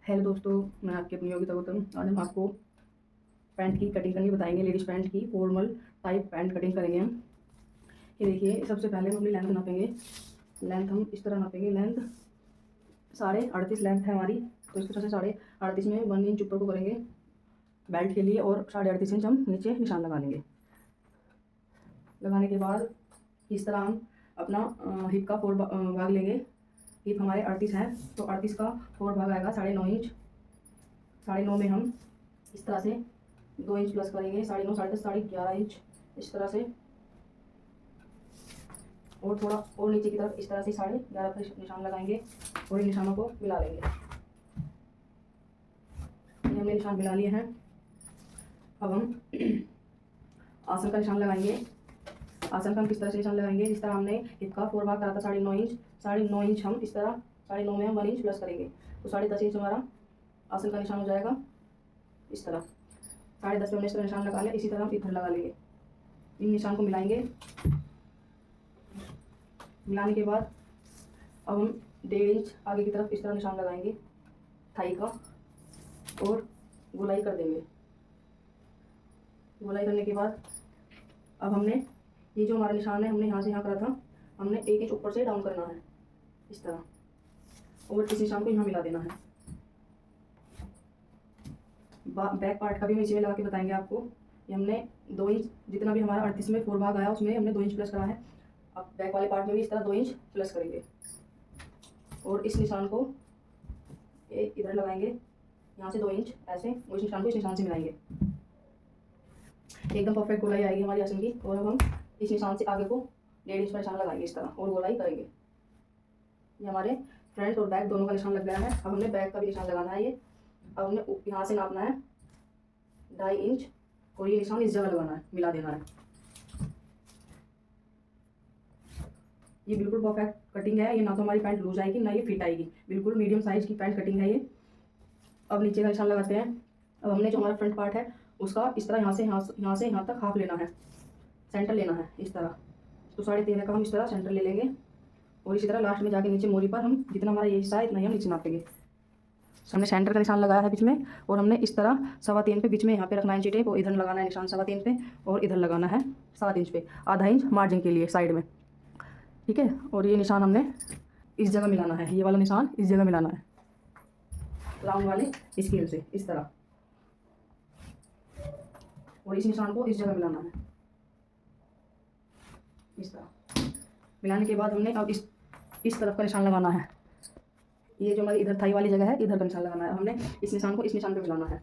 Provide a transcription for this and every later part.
Hello दोस्तों, मैं आपकी अपनी योगिता गौतम। आज हम आपको पैंट की कटिंग करनी बताएंगे। लेडीज़ पैंट की फॉर्मल टाइप पैंट कटिंग करेंगे हम। ये देखिए, सबसे पहले हम अपनी लेंथ नापेंगे। लेंथ हम इस तरह नापेंगे। लेंथ 38.5 लेंथ है हमारी, तो इस तरह से 38.5 में 1 इंच ऊपर को करेंगे बेल्ट के लिए, और 38.5 इंच हम नीचे निशान लगा लेंगे। लगाने के बाद इस तरह हम अपना हिप का 4 भाग लेंगे। हिप हमारे 38 है, तो 38 का 4 भाग आएगा 9.5 इंच। 9.5 में हम इस तरह से 2 इंच प्लस करेंगे। 9.5, 10, 11.5 इंच इस तरह से, और थोड़ा और नीचे की तरफ इस तरह से 11.5 पर निशान लगाएंगे और इन निशानों को मिला लेंगे। ये हमने निशान मिला लिए हैं। अब हम आसन का निशान लगाएंगे। आसन का हम किस तरह से निशान लगाएंगे? जिस तरह हमने हिप का 4 भाग करा था 9.5 इंच, 9.5 इंच हम इस तरह 9.5 में हम 1 इंच प्लस करेंगे, तो 10.5 इंच हमारा आसन का निशान हो जाएगा। इस तरह 10.5 पे हमने इस तरह निशान लगा लिया। इसी तरह हम इधर लगा लेंगे। इन निशान को मिलाएंगे। मिलाने के बाद अब हम 1.5 इंच आगे की तरफ इस तरह निशान लगाएंगे थाई का, और गोलाई कर देंगे। गोलाई करने के बाद अब हमने ये जो हमारा निशान है, हमने यहाँ से यहाँ करा था, हमने 1 इंच ऊपर से डाउन करना है इस तरह, और इस निशान को यहाँ मिला देना है। बैक पार्ट का भी हम इसी में लगा के बताएंगे आपको। ये हमने 2 इंच, जितना भी हमारा 38 में 4 भाग आया उसमें हमने 2 इंच प्लस करा है। अब बैक वाले पार्ट में भी इस तरह 2 इंच प्लस करेंगे, और इस निशान को इधर लगाएंगे। यहाँ से 2 इंच ऐसे, और इस निशान को इस निशान से मिलाएंगे। एकदम परफेक्ट गोलाई आएगी हमारी आसन की। और अब हम इस निशान से आगे को 1.5 इंच का निशान लगाएंगे इस तरह, और गोलाई करेंगे। ये हमारे फ्रंट और बैक दोनों का निशान लग गया है। अब हमने बैक का भी निशान लगाना है। ये अब हमने यहाँ से नापना है 2.5 इंच, और ये निशान इस जगह लगाना है, मिला देना है। ये बिल्कुल परफेक्ट कटिंग है। ये ना तो हमारी पैंट लूज आएगी, ना ये फिट आएगी। बिल्कुल मीडियम साइज की पैंट कटिंग है ये। अब नीचे का निशान लगाते हैं। अब हमने जो हमारा फ्रंट पार्ट है उसका इस तरह यहाँ से यहाँ तक हाफ लेना है, सेंटर लेना है इस तरह। तो 13.5 का हम इस तरह सेंटर ले लेंगे, और इसी तरह लास्ट में जाके नीचे मोरी पर हम जितना हमारा ये हिस्सा है इतना ही हम नीचे नापेंगे। हमने सेंटर का निशान लगाया है बीच में, और हमने इस तरह 3.25 पे बीच में यहाँ पे रखना है इंची टेप, और इधर लगाना है निशान 3.25 पे, और इधर लगाना है 7 इंच पे, आधा इंच मार्जिन के लिए साइड में। ठीक है, और ये निशान हमने इस जगह मिलाना है। ये वाला निशान इस जगह मिलाना है राउंड वाले स्केल से इस तरह, और इस निशान को इस जगह मिलाना है इस तरह। मिलाने के बाद हमने अब इस तरफ का निशान लगाना है। ये जो हमारी इधर थाई वाली जगह है, इधर का निशान लगाना है। हमने इस निशान को इस निशान पे मिलाना है।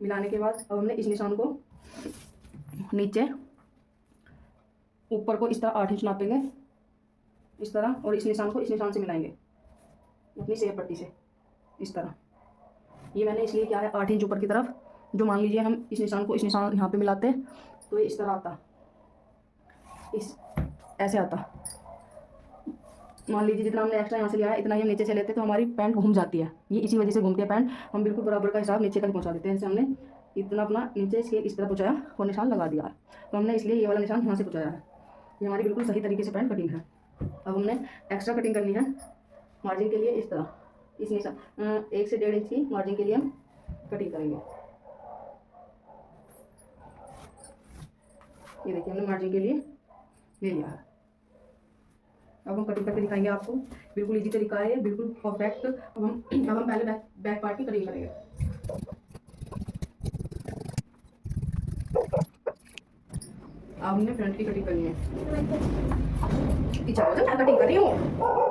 मिलाने के बाद अब हमने इस निशान को नीचे ऊपर को इस तरह 8 इंच नापेंगे इस तरह, और इस निशान को इस निशान से मिलाएंगे अपनी सेब पट्टी से इस तरह। ये मैंने इसलिए क्या है 8 इंच ऊपर की तरफ, जो मान लीजिए हम इस निशान को इस निशान यहाँ पे मिलाते तो ये इस तरह आता, इस ऐसे आता। मान लीजिए जितना हमने एक्स्ट्रा यहाँ से लिया है इतना ही हम नीचे से लेते तो हमारी पैंट घूम जाती है। ये इसी वजह से घूमती है पैंट। हम बिल्कुल बराबर का हिसाब नीचे तक पहुँचा देते हैं। जैसे हमने इतना अपना नीचे इसके इस तरह पहुँचाया और निशान लगा दिया, तो हमने इसलिए ये वाला निशान यहाँ से पहुँचाया है। ये हमारी बिल्कुल सही तरीके से पैंट कटिंग है। अब हमने एक्स्ट्रा कटिंग करनी है मार्जिन के लिए। इस तरह इस निशान 1 से 1.5 इंच की मार्जिन के लिए हम कटिंग करेंगे। ये देखिए, हमने मार्जिन के लिए ले लिया है। अब हम कटिंग करके दिखाएंगे आपको। बिल्कुल इजी तरीका है, बिल्कुल परफेक्ट। अब हम पहले बैक पार्ट की कटिंग करेंगे। अब हमने फ्रंट की कटिंग करनी है। पीछे हो जा, मैं कटिंग कर रही हूँ।